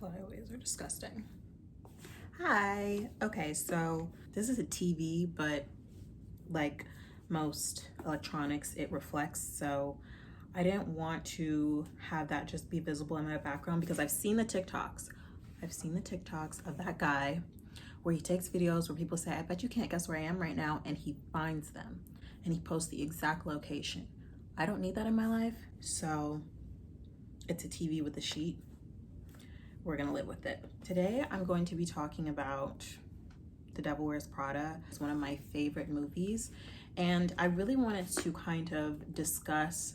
Flyaways are disgusting. Hi. Okay, so this is a TV, but like most electronics, it reflects. So I didn't want to have that just be visible in my background because I've seen the TikToks. I've seen the TikToks of that guy where he takes videos where people say, I bet you can't guess where I am right now. And he finds them and he posts the exact location. I don't need that in my life. So it's a TV with a sheet. We're gonna live with it. Today, I'm going to be talking about The Devil Wears Prada. It's one of my favorite movies. And I really wanted to kind of discuss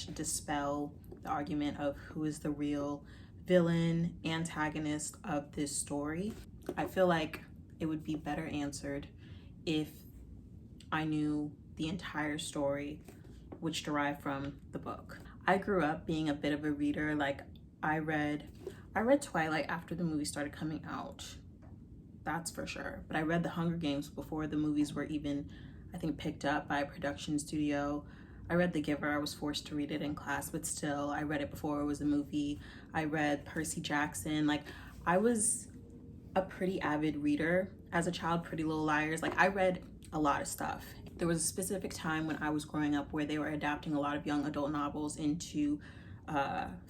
/ dispel the argument of who is the real villain, antagonist of this story. I feel like it would be better answered if I knew the entire story, which derived from the book. I grew up being a bit of a reader. Like I read Twilight after the movie started coming out. That's for sure. But I read The Hunger Games before the movies were even, I think, picked up by a production studio. I read The Giver. I was forced to read it in class, but still, I read it before it was a movie. I read Percy Jackson. Like, I was a pretty avid reader as a child. Pretty Little Liars. Like, I read a lot of stuff. There was a specific time when I was growing up where they were adapting a lot of young adult novels into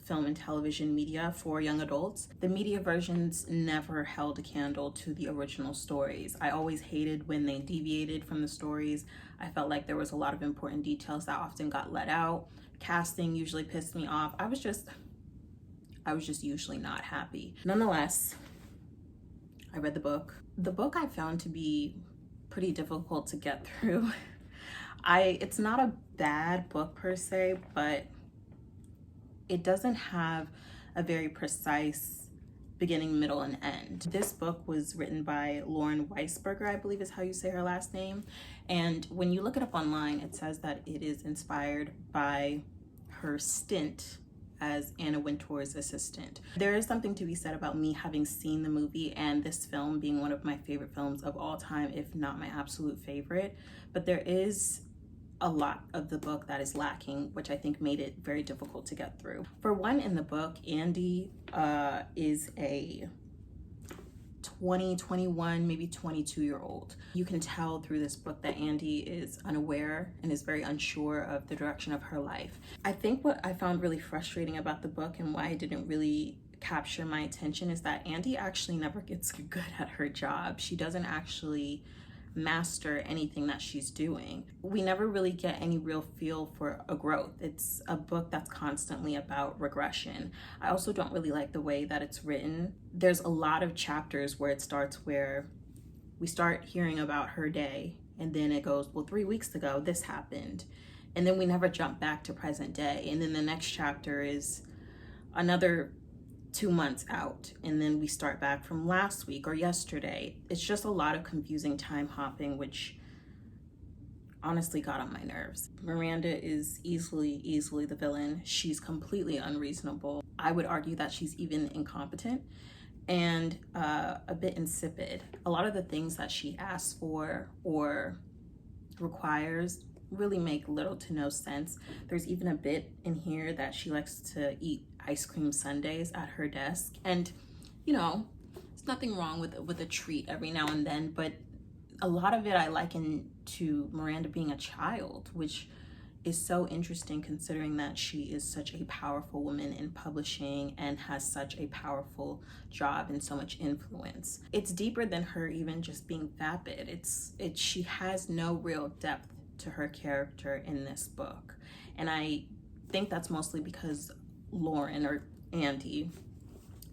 film and television media for young adults. The media versions never held a candle to the original stories. I always hated when they deviated from the stories. I felt like there was a lot of important details that often got let out. Casting usually pissed me off. I was just usually not happy. Nonetheless, I read the book. The book I found to be pretty difficult to get through. It's not a bad book per se, but it doesn't have a very precise beginning, middle, and end. This book was written by Lauren Weisberger, I believe is how you say her last name. And when you look it up online, it says that it is inspired by her stint as Anna Wintour's assistant. There is something to be said about me having seen the movie and this film being one of my favorite films of all time, if not my absolute favorite. But there is a lot of the book that is lacking, which I think made it very difficult to get through. For one, in the book, Andy is a 20, 21, maybe 22-year-old. You can tell through this book that Andy is unaware and is very unsure of the direction of her life. I think what I found really frustrating about the book and why it didn't really capture my attention is that Andy actually never gets good at her job. She doesn't actually master anything that she's doing. We never really get any real feel for a growth. It's a book that's constantly about regression. I also don't really like the way that it's written. There's a lot of chapters where it starts where we start hearing about her day and then it goes, well, 3 weeks ago this happened, and then we never jump back to present day, and then the next chapter is another 2 months out, and then we start back from last week or yesterday. It's just a lot of confusing time hopping, which honestly got on my nerves. Miranda is easily the villain. She's completely unreasonable. I would argue that she's even incompetent and a bit insipid. A lot of the things that she asks for or requires really make little to no sense. There's even a bit in here that she likes to eat ice cream sundaes at her desk, and you know, there's nothing wrong with a treat every now and then, but a lot of it I liken to Miranda being a child, which is so interesting considering that she is such a powerful woman in publishing and has such a powerful job and so much influence. It's deeper than her even just being vapid. She has no real depth to her character in this book, and I think that's mostly because Lauren or Andy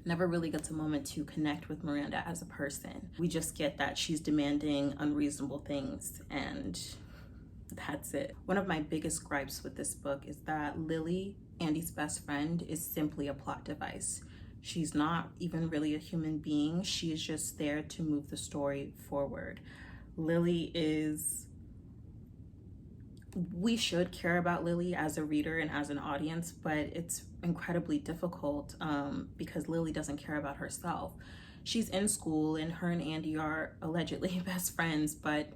never really gets a moment to connect with Miranda as a person. We just get that she's demanding unreasonable things, and that's it. One of my biggest gripes with this book is that Lily, Andy's best friend, is simply a plot device. She's not even really a human being. She is just there to move the story forward. We should care about Lily as a reader and as an audience, but it's incredibly difficult because Lily doesn't care about herself. She's in school and her and Andy are allegedly best friends, but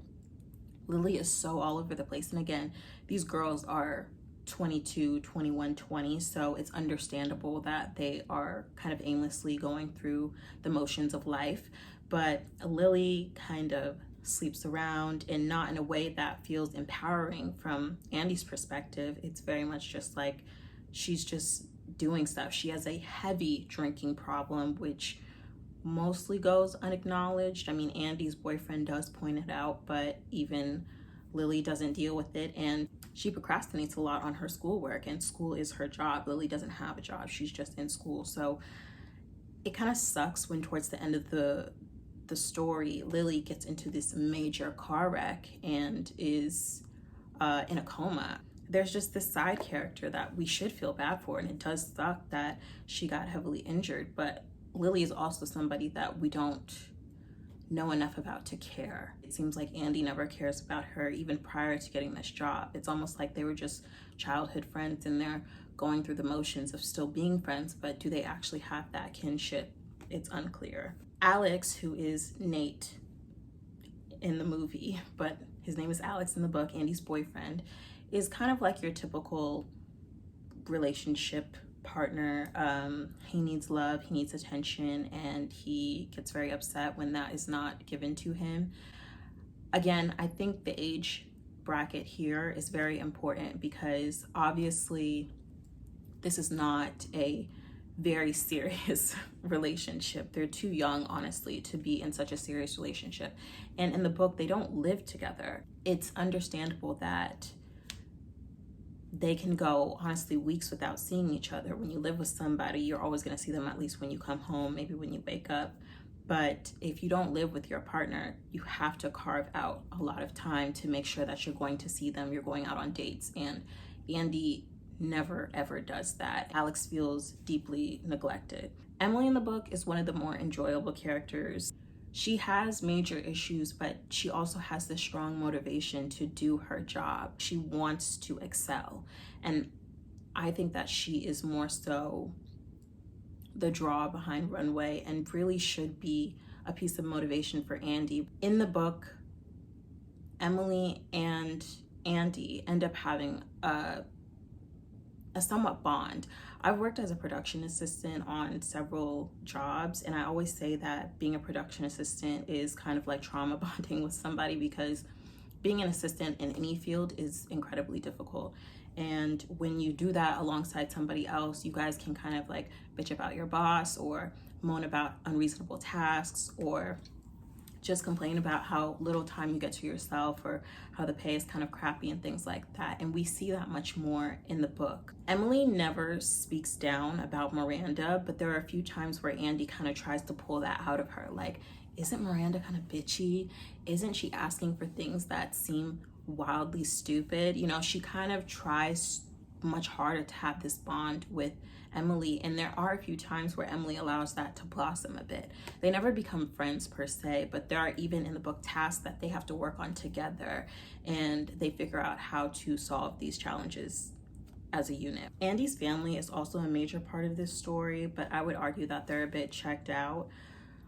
Lily is so all over the place. And again, these girls are 22, 21, 20. So it's understandable that they are kind of aimlessly going through the motions of life. But Lily kind of sleeps around, and not in a way that feels empowering from Andy's perspective. It's very much just like she's just doing stuff. She has a heavy drinking problem, which mostly goes unacknowledged. I mean, Andy's boyfriend does point it out, but even Lily doesn't deal with it, and she procrastinates a lot on her schoolwork, and school is her job. Lily doesn't have a job, she's just in school. So it kind of sucks when towards the end of the story, Lily gets into this major car wreck and is in a coma. There's just this side character that we should feel bad for, and it does suck that she got heavily injured, but Lily is also somebody that we don't know enough about to care. It seems like Andy never cares about her even prior to getting this job. It's almost like they were just childhood friends and they're going through the motions of still being friends, but do they actually have that kinship? It's unclear. Alex, who is Nate in the movie, but his name is Alex in the book, Andy's boyfriend, is kind of like your typical relationship partner. He needs love, he needs attention, and he gets very upset when that is not given to him. Again, I think the age bracket here is very important because obviously this is not a very serious relationship. They're too young, honestly, to be in such a serious relationship. And in the book, they don't live together. It's understandable that they can go, honestly, weeks without seeing each other. When you live with somebody, you're always going to see them at least when you come home, maybe when you wake up. But if you don't live with your partner, you have to carve out a lot of time to make sure that you're going to see them, you're going out on dates. And Andy never ever does that. Alex feels deeply neglected. Emily in the book is one of the more enjoyable characters. She has major issues, but she also has this strong motivation to do her job. She wants to excel. And I think that she is more so the draw behind Runway and really should be a piece of motivation for Andy. In the book, Emily and Andy end up having a somewhat bond. I've worked as a production assistant on several jobs, and I always say that being a production assistant is kind of like trauma bonding with somebody, because being an assistant in any field is incredibly difficult. And when you do that alongside somebody else, you guys can kind of like bitch about your boss or moan about unreasonable tasks or just complain about how little time you get to yourself or how the pay is kind of crappy and things like that. And we see that much more in the book. Emily never speaks down about Miranda, but there are a few times where Andy kind of tries to pull that out of her. Like, isn't Miranda kind of bitchy? Isn't she asking for things that seem wildly stupid? You know, she kind of tries much harder to have this bond with Emily, and there are a few times where Emily allows that to blossom a bit. They never become friends per se, but there are even in the book tasks that they have to work on together, and they figure out how to solve these challenges as a unit. Andy's family is also a major part of this story, but I would argue that they're a bit checked out.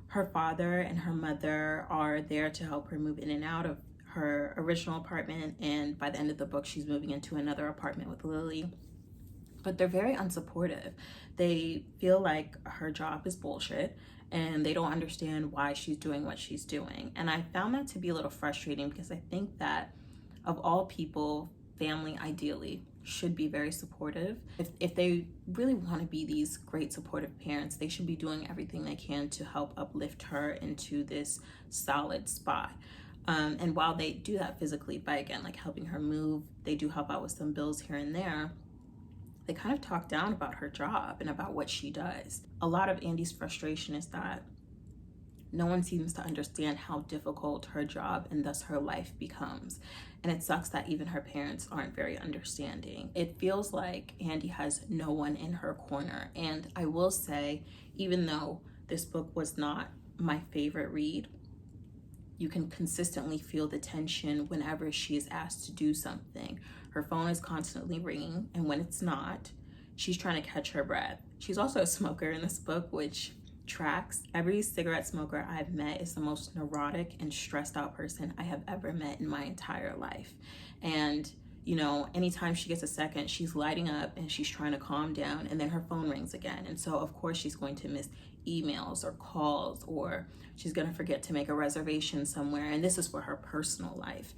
Her father and her mother are there to help her move in and out of her original apartment, and by the end of the book, she's moving into another apartment with Lily. But they're very unsupportive. They feel like her job is bullshit and they don't understand why she's doing what she's doing. And I found that to be a little frustrating because I think that of all people, family ideally should be very supportive. If they really want to be these great supportive parents, they should be doing everything they can to help uplift her into this solid spot. And while they do that physically by, again, like helping her move, they do help out with some bills here and there, they kind of talk down about her job and about what she does. A lot of Andy's frustration is that no one seems to understand how difficult her job and thus her life becomes. And it sucks that even her parents aren't very understanding. It feels like Andy has no one in her corner. And I will say, even though this book was not my favorite read, you can consistently feel the tension whenever she is asked to do something. Her phone is constantly ringing, and when it's not, she's trying to catch her breath. She's also a smoker in this book, which tracks. Every cigarette smoker I've met is the most neurotic and stressed out person I have ever met in my entire life. And You know, anytime she gets a second, she's lighting up and she's trying to calm down, and then her phone rings again. And so, of course, she's going to miss emails or calls, or she's going to forget to make a reservation somewhere. And this is for her personal life.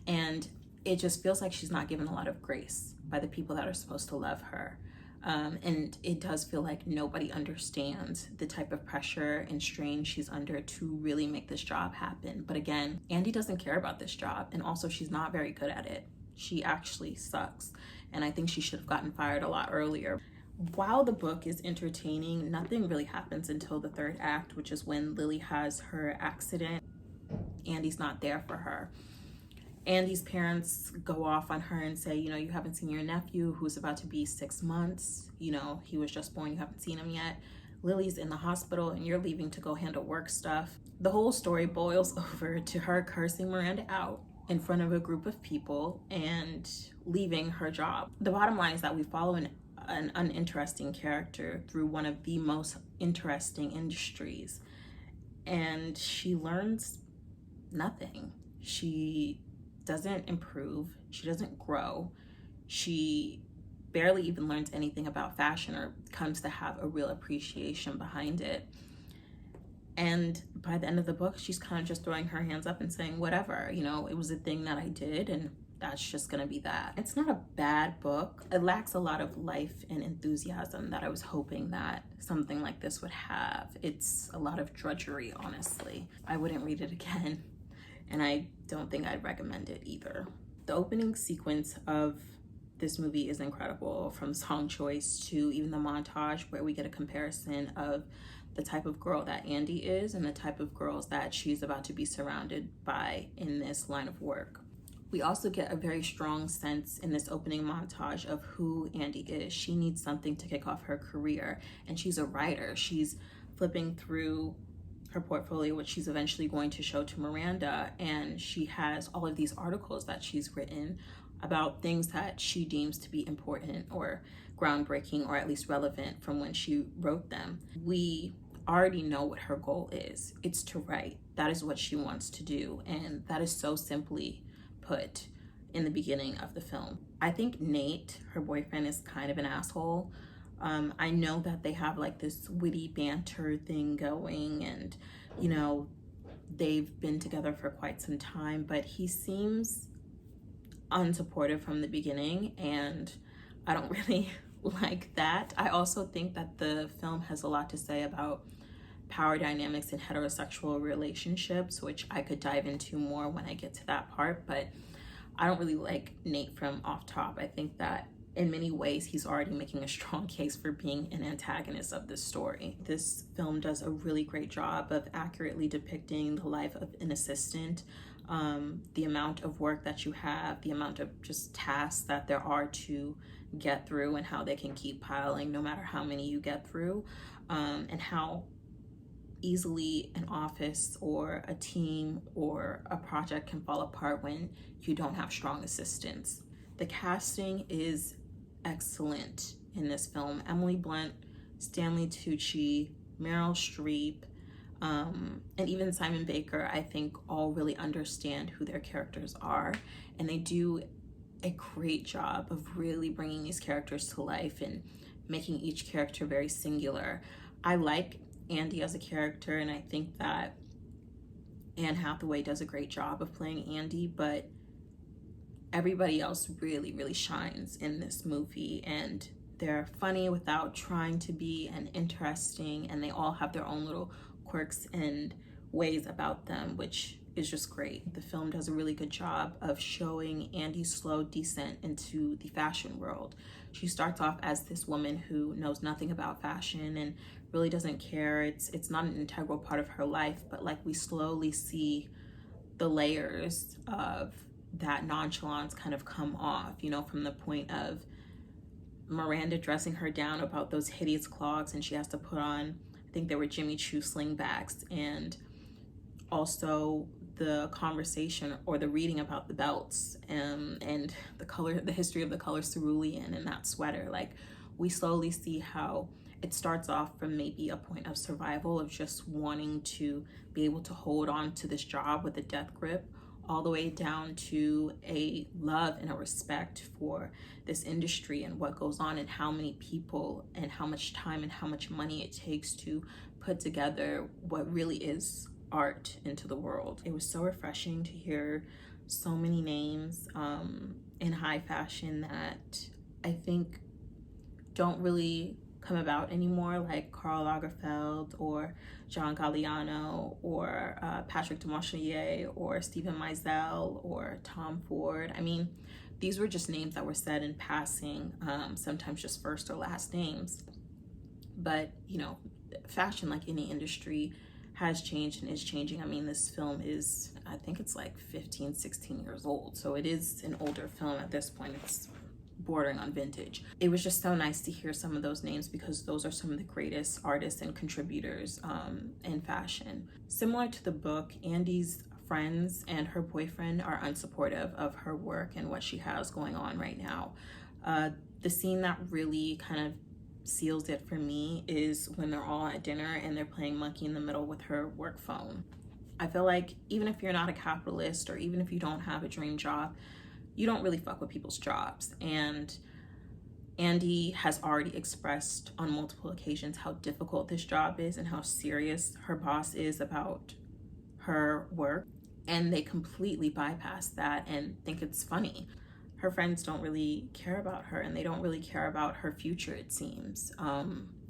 And it just feels like she's not given a lot of grace by the people that are supposed to love her. And it does feel like nobody understands the type of pressure and strain she's under to really make this job happen. But again, Andy doesn't care about this job, and also she's not very good at it. She actually sucks, and I think she should have gotten fired a lot earlier. While the book is entertaining, nothing really happens until the third act, which is when Lily has her accident. Andy's not there for her. Andy's parents go off on her and say, you know, you haven't seen your nephew who's about to be 6 months. You know, he was just born, you haven't seen him yet. Lily's in the hospital and you're leaving to go handle work stuff. The whole story boils over to her cursing Miranda out in front of a group of people and leaving her job. The bottom line is that we follow an uninteresting character through one of the most interesting industries, and she learns nothing. She doesn't improve, she doesn't grow, she barely even learns anything about fashion or comes to have a real appreciation behind it. And by the end of the book, she's kind of just throwing her hands up and saying, whatever, you know, it was a thing that I did, and that's just gonna be that. It's not a bad book. It lacks a lot of life and enthusiasm that I was hoping that something like this would have. It's a lot of drudgery, honestly. I wouldn't read it again, and I don't think I'd recommend it either. The opening sequence of this movie is incredible, from song choice to even the montage where we get a comparison of the type of girl that Andy is and the type of girls that she's about to be surrounded by in this line of work. We also get a very strong sense in this opening montage of who Andy is. She needs something to kick off her career, and she's a writer. She's flipping through her portfolio, which she's eventually going to show to Miranda, and she has all of these articles that she's written about things that she deems to be important or groundbreaking, or at least relevant from when she wrote them. We already know what her goal is. It's to write. That is what she wants to do, and that is so simply put in the beginning of the film. I think Nate, her boyfriend, is kind of an asshole. I know that they have like this witty banter thing going, and you know, they've been together for quite some time, but he seems unsupportive from the beginning, and I don't really like that. I also think that the film has a lot to say about power dynamics in heterosexual relationships, which I could dive into more when I get to that part, but I don't really like Nate from off top. I think that in many ways he's already making a strong case for being an antagonist of this story. This film does a really great job of accurately depicting the life of an assistant, the amount of work that you have, the amount of just tasks that there are to get through, and how they can keep piling no matter how many you get through, and how easily an office or a team or a project can fall apart when you don't have strong assistants. The casting is excellent in this film. Emily Blunt, Stanley Tucci, Meryl Streep, and even Simon Baker, I think all really understand who their characters are, and they do a great job of really bringing these characters to life and making each character very singular. I like Andy as a character, and I think that Anne Hathaway does a great job of playing Andy, but everybody else really, really shines in this movie, and they're funny without trying to be, and interesting, and they all have their own little quirks and ways about them, which is just great. The film does a really good job of showing Andy's slow descent into the fashion world. She starts off as this woman who knows nothing about fashion and really doesn't care. It's not an integral part of her life, but like we slowly see the layers of that nonchalance kind of come off, you know, from the point of Miranda dressing her down about those hideous clogs, and she has to put on, I think they were Jimmy Choo slingbacks, and also the conversation or the reading about the belts, and the history of the color cerulean and that sweater. Like, we slowly see how it starts off from maybe a point of survival, of just wanting to be able to hold on to this job with a death grip, all the way down to a love and a respect for this industry and what goes on and how many people and how much time and how much money it takes to put together what really is art into the world. It was so refreshing to hear so many names in high fashion that I think don't really come about anymore, like Karl Lagerfeld or John Galliano or Patrick Demarchelier or Stephen Meisel or Tom Ford. I mean, these were just names that were said in passing, sometimes just first or last names. But, you know, fashion, like any industry, has changed and is changing. I mean, this film is, I think it's like 15, 16 years old. So it is an older film at this point. It's bordering on vintage. It was just so nice to hear some of those names because those are some of the greatest artists and contributors in fashion. Similar to the book, Andy's friends and her boyfriend are unsupportive of her work and what she has going on right now. The scene that really kind of seals it for me is when they're all at dinner and they're playing monkey in the middle with her work phone. I feel like even if you're not a capitalist or even if you don't have a dream job, you don't really fuck with people's jobs. And Andy has already expressed on multiple occasions how difficult this job is and how serious her boss is about her work. And they completely bypass that and think it's funny. Her friends don't really care about her and they don't really care about her future, it seems.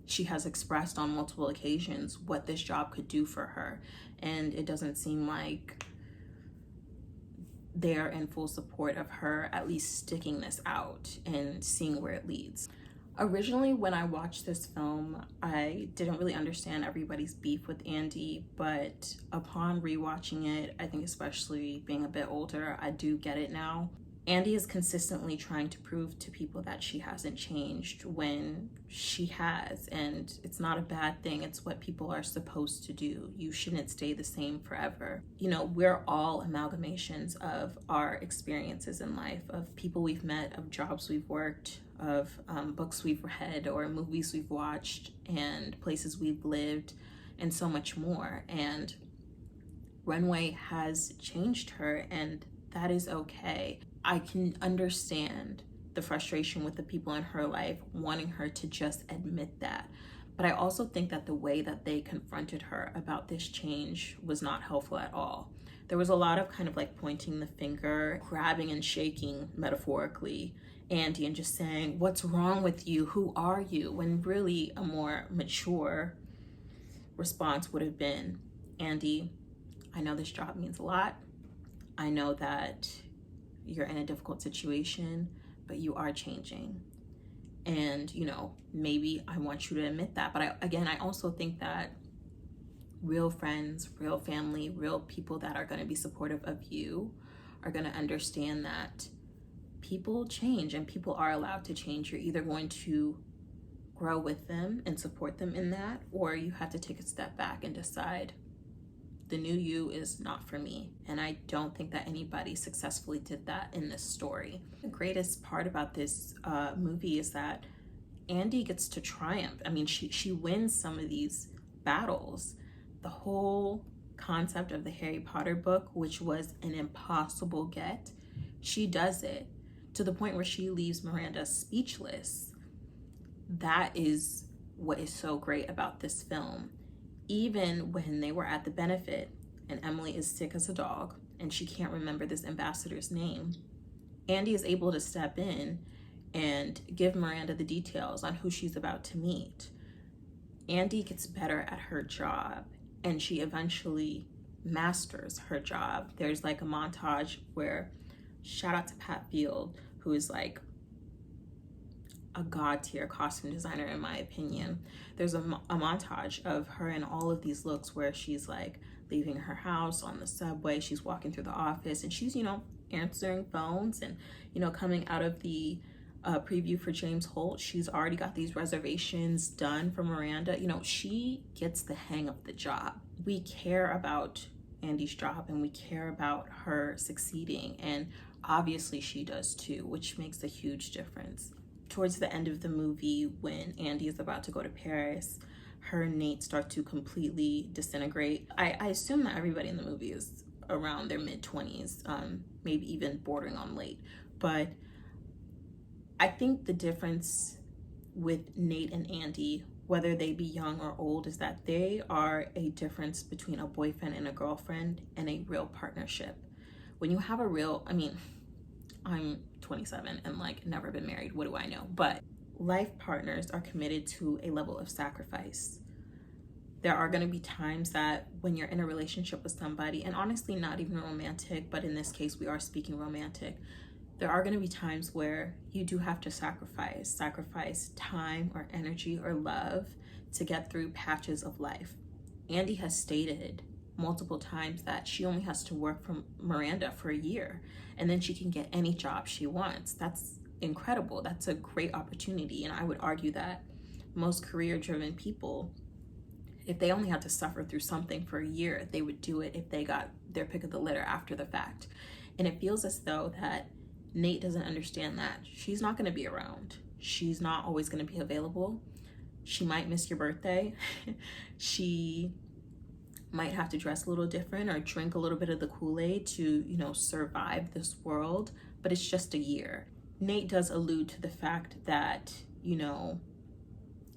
She has expressed on multiple occasions what this job could do for her. And it doesn't seem like they're in full support of her at least sticking this out and seeing where it leads. Originally, when I watched this film, I didn't really understand everybody's beef with Andy, but upon rewatching it, I think especially being a bit older, I do get it now. Andy is consistently trying to prove to people that she hasn't changed when she has, and it's not a bad thing. It's what people are supposed to do. You shouldn't stay the same forever. You know, we're all amalgamations of our experiences in life, of people we've met, of jobs we've worked, of books we've read or movies we've watched and places we've lived and so much more. And Runway has changed her, and that is okay. I can understand the frustration with the people in her life wanting her to just admit that. But I also think that the way that they confronted her about this change was not helpful at all. There was a lot of kind of like pointing the finger, grabbing and shaking, metaphorically, Andy, and just saying, "What's wrong with you? Who are you?" When really a more mature response would have been, "Andy, I know this job means a lot. I know that you're in a difficult situation, but you are changing. And, you know, maybe I want you to admit that." But I also think that real friends, real family, real people that are going to be supportive of you are going to understand that people change and people are allowed to change. You're either going to grow with them and support them in that, or you have to take a step back and decide, the new you is not for me. And I don't think that anybody successfully did that in this story. The greatest part about this movie is that Andy gets to triumph. I mean, she wins some of these battles. The whole concept of the Harry Potter book, which was an impossible get, she does it to the point where she leaves Miranda speechless. That is what is so great about this film. Even when they were at the benefit and Emily is sick as a dog and she can't remember this ambassador's name, Andy is able to step in and give Miranda the details on who she's about to meet. Andy gets better at her job and she eventually masters her job. There's like a montage where, shout out to Pat Field, who is like a god tier costume designer in my opinion. There's a montage of her in all of these looks where she's like leaving her house on the subway, she's walking through the office, and she's, you know, answering phones and, you know, coming out of the preview for James Holt, she's already got these reservations done for Miranda. You know, she gets the hang of the job. We care about Andy's job and we care about her succeeding, and obviously she does too, which makes a huge difference. Towards the end of the movie, when Andy is about to go to Paris, her and Nate start to completely disintegrate. I assume that everybody in the movie is around their mid-20s, maybe even bordering on late. But I think the difference with Nate and Andy, whether they be young or old, is that they are a difference between a boyfriend and a girlfriend and a real partnership. When you have a real, I mean, I'm 27 and like never been married, what do I know? But life partners are committed to a level of sacrifice. There are going to be times that when you're in a relationship with somebody, and honestly not even romantic, but in this case we are speaking romantic, there are going to be times where you do have to sacrifice time or energy or love to get through patches of life. Andy has stated multiple times that she only has to work for Miranda for a year and then she can get any job she wants. That's incredible. That's a great opportunity. And I would argue that most career-driven people, if they only had to suffer through something for a year, they would do it if they got their pick of the litter after the fact. And it feels as though that Nate doesn't understand that she's not going to be around. She's not always going to be available. She might miss your birthday. She might have to dress a little different or drink a little bit of the Kool-Aid to, survive this world, but it's just a year. Nate does allude to the fact that,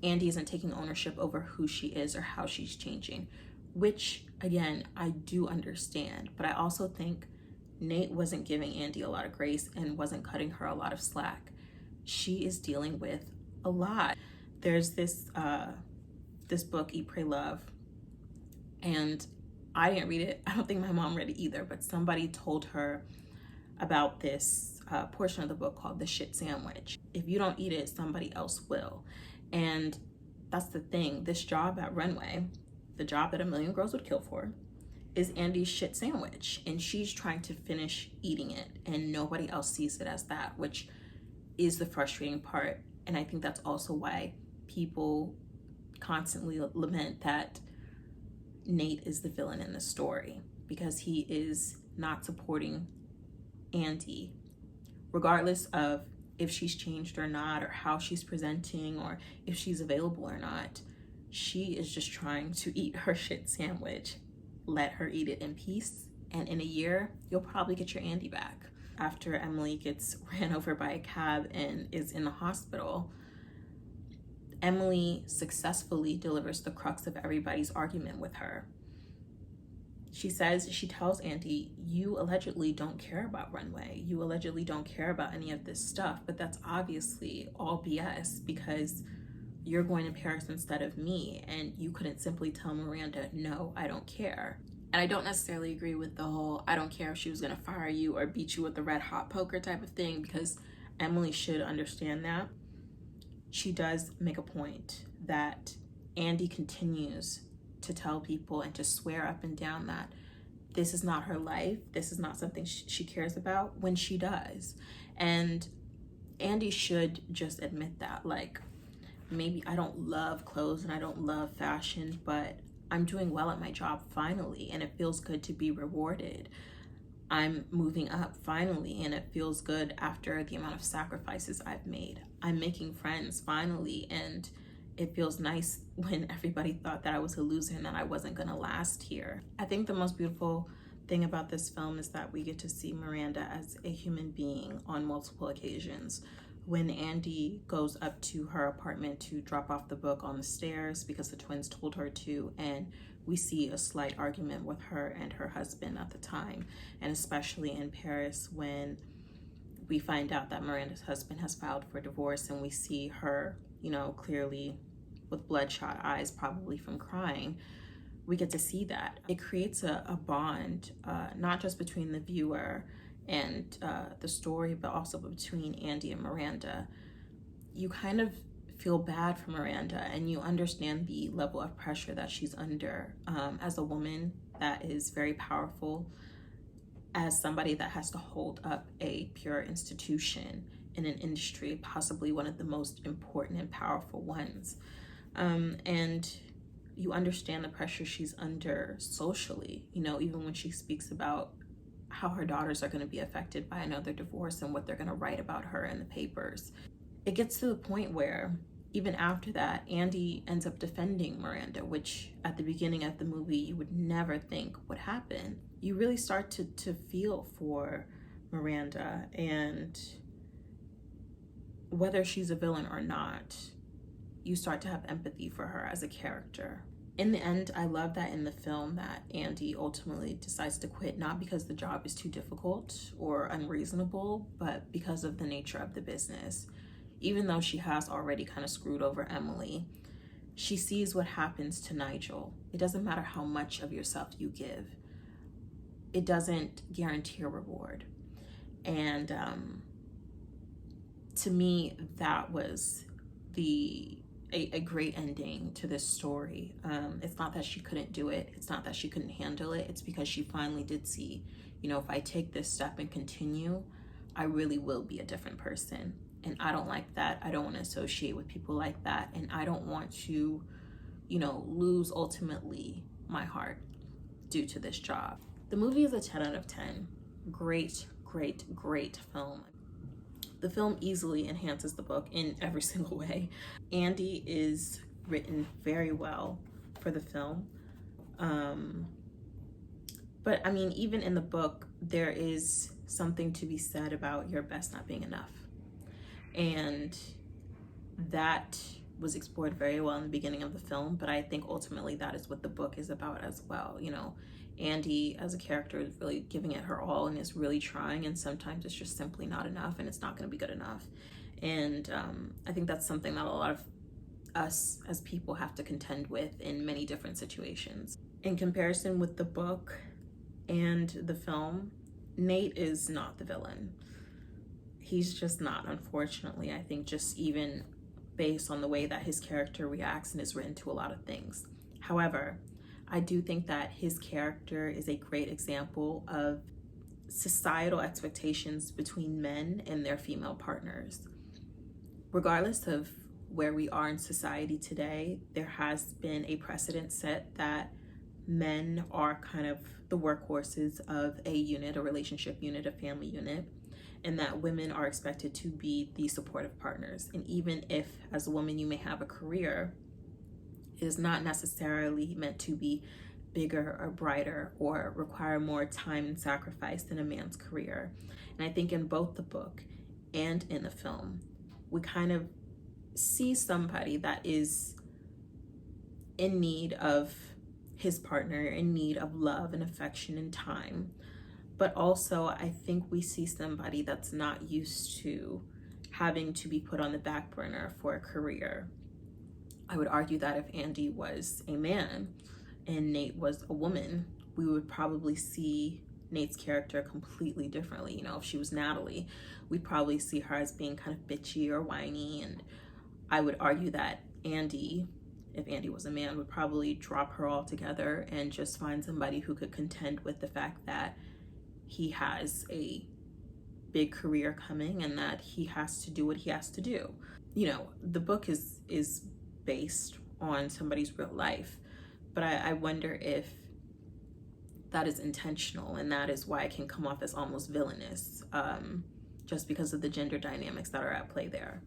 Andy isn't taking ownership over who she is or how she's changing, which again, I do understand, but I also think Nate wasn't giving Andy a lot of grace and wasn't cutting her a lot of slack. She is dealing with a lot. There's this book, Eat, Pray, Love, and I didn't read it. I don't think my mom read it either, but somebody told her about this portion of the book called The Shit Sandwich. If you don't eat it, somebody else will. And that's the thing. This job at Runway, the job that a million girls would kill for, is Andy's shit sandwich. And she's trying to finish eating it and nobody else sees it as that, which is the frustrating part. And I think that's also why people constantly lament that Nate is the villain in the story, because he is not supporting Andy, regardless of if she's changed or not, or how she's presenting, or if she's available or not. She is just trying to eat her shit sandwich. Let her eat it in peace, and in a year, you'll probably get your Andy back. After Emily gets ran over by a cab and is in the hospital, Emily successfully delivers the crux of everybody's argument with her. She tells Andy, you allegedly don't care about Runway. You allegedly don't care about any of this stuff, but that's obviously all BS because you're going to Paris instead of me, and you couldn't simply tell Miranda, no, I don't care. And I don't necessarily agree with the whole, I don't care if she was gonna fire you or beat you with the red hot poker type of thing, because Emily should understand that. She does make a point that Andy continues to tell people and to swear up and down that this is not her life, this is not something she cares about, when she does. And Andy should just admit that, like, maybe I don't love clothes and I don't love fashion, but I'm doing well at my job finally, and it feels good to be rewarded. I'm moving up finally, and it feels good after the amount of sacrifices I've made. I'm making friends finally, and it feels nice when everybody thought that I was a loser and that I wasn't gonna last here. I think the most beautiful thing about this film is that we get to see Miranda as a human being on multiple occasions. When Andy goes up to her apartment to drop off the book on the stairs because the twins told her to, and we see a slight argument with her and her husband at the time, and especially in Paris when we find out that Miranda's husband has filed for divorce, and we see her, clearly with bloodshot eyes, probably from crying. We get to see that. It creates a bond, not just between the viewer and the story, but also between Andy and Miranda. You kind of feel bad for Miranda, and you understand the level of pressure that she's under as a woman that is very powerful, as somebody that has to hold up a pure institution in an industry, possibly one of the most important and powerful ones. And you understand the pressure she's under socially, even when she speaks about how her daughters are going to be affected by another divorce and what they're going to write about her in the papers. It gets to the point where even after that, Andy ends up defending Miranda, which at the beginning of the movie you would never think would happen. You really start to feel for Miranda, and whether she's a villain or not, you start to have empathy for her as a character. In the end, I love that in the film that Andy ultimately decides to quit, not because the job is too difficult or unreasonable, but because of the nature of the business. Even though she has already kind of screwed over Emily, she sees what happens to Nigel. It doesn't matter how much of yourself you give. It doesn't guarantee a reward. And to me, that was a great ending to this story. It's not that she couldn't do it. It's not that she couldn't handle it. It's because she finally did see, if I take this step and continue, I really will be a different person. And I don't like that. I don't want to associate with people like that. And I don't want to, lose ultimately my heart due to this job. The movie is a 10 out of 10. Great, great, great film. The film easily enhances the book in every single way. Andy is written very well for the film. But I mean, even in the book, there is something to be said about your best not being enough. And that was explored very well in the beginning of the film, but I think ultimately that is what the book is about as well. Andy as a character is really giving it her all and is really trying, and sometimes it's just simply not enough and it's not going to be good enough. And I think that's something that a lot of us as people have to contend with in many different situations. In comparison with the book and the film, Nate is not the villain. He's just not, unfortunately. I think just even based on the way that his character reacts and is written to a lot of things. However, I do think that his character is a great example of societal expectations between men and their female partners. Regardless of where we are in society today, there has been a precedent set that men are kind of the workhorses of a unit, a relationship unit, a family unit, and that women are expected to be the supportive partners. And even if, as a woman, you may have a career, it is not necessarily meant to be bigger or brighter or require more time and sacrifice than a man's career. And I think in both the book and in the film, we kind of see somebody that is in need of his partner, in need of love and affection and time. But also, I think we see somebody that's not used to having to be put on the back burner for a career. I would argue that if Andy was a man and Nate was a woman, we would probably see Nate's character completely differently. If she was Natalie, we'd probably see her as being kind of bitchy or whiny. And I would argue that Andy, if Andy was a man, would probably drop her altogether and just find somebody who could contend with the fact that he has a big career coming and that he has to do what he has to do. The book is based on somebody's real life, but I wonder if that is intentional, and that is why it can come off as almost villainous, just because of the gender dynamics that are at play there.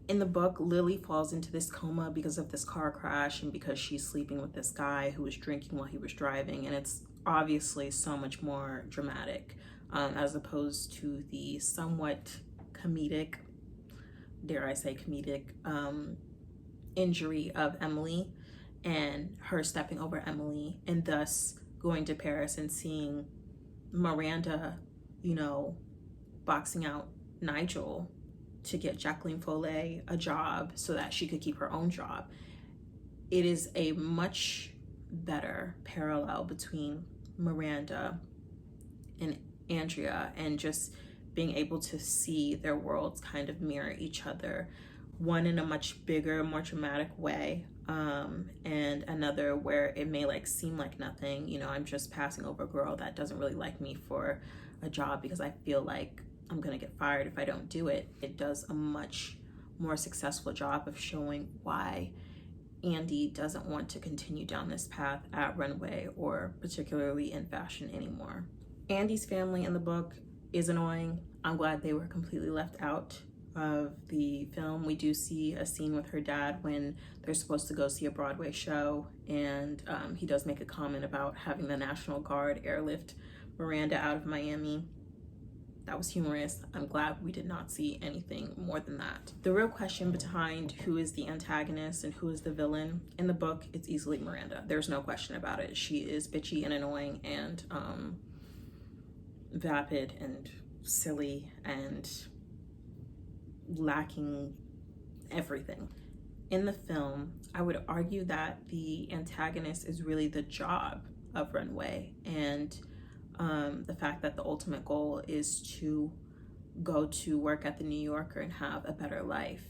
In the book, Lily falls into this coma because of this car crash and because she's sleeping with this guy who was drinking while he was driving, and it's obviously so much more dramatic, as opposed to the somewhat comedic, dare I say comedic, injury of Emily and her stepping over Emily and thus going to Paris and seeing Miranda, boxing out Nigel to get Jacqueline Foley a job so that she could keep her own job. It is a much better parallel between Miranda and Andrea, and just being able to see their worlds kind of mirror each other, one in a much bigger, more dramatic way, and another where it may seem like nothing. I'm just passing over a girl that doesn't really like me for a job because I feel like I'm gonna get fired if I don't do it. It does a much more successful job of showing why Andy doesn't want to continue down this path at Runway or particularly in fashion anymore. Andy's family in the book is annoying. I'm glad they were completely left out. of the film, we do see a scene with her dad when they're supposed to go see a Broadway show, and he does make a comment about having the National Guard airlift Miranda out of Miami. That was humorous. I'm glad we did not see anything more than that. The real question behind who is the antagonist and who is the villain in the book, it's easily Miranda. There's no question about it. She is bitchy and annoying and vapid and silly and lacking everything. In the film, I would argue that the antagonist is really the job of Runway, and the fact that the ultimate goal is to go to work at the New Yorker and have a better life.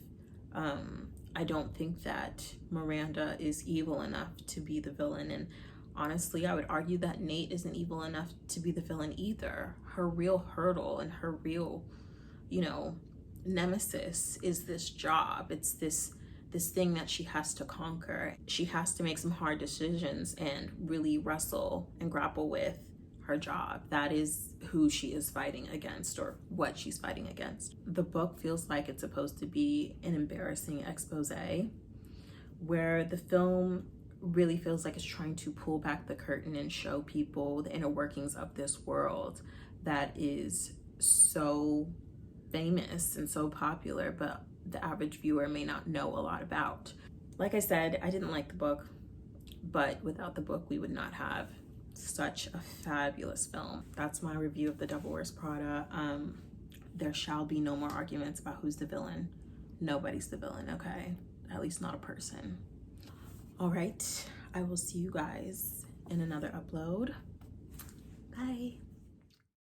I don't think that Miranda is evil enough to be the villain, and honestly, I would argue that Nate isn't evil enough to be the villain either. Her real hurdle and her real, nemesis is this job. It's this thing that she has to conquer. She has to make some hard decisions and really wrestle and grapple with her job. That is who she is fighting against, or what she's fighting against. The book feels like it's supposed to be an embarrassing expose, where the film really feels like it's trying to pull back the curtain and show people the inner workings of this world that is so famous and so popular, but the average viewer may not know a lot about. Like I said, I didn't like the book, but without the book, we would not have such a fabulous film. That's my review of The Devil Wears Prada. There shall be no more arguments about who's the villain. Nobody's the villain, okay? At least not a person. All right, I will see you guys in another upload. Bye.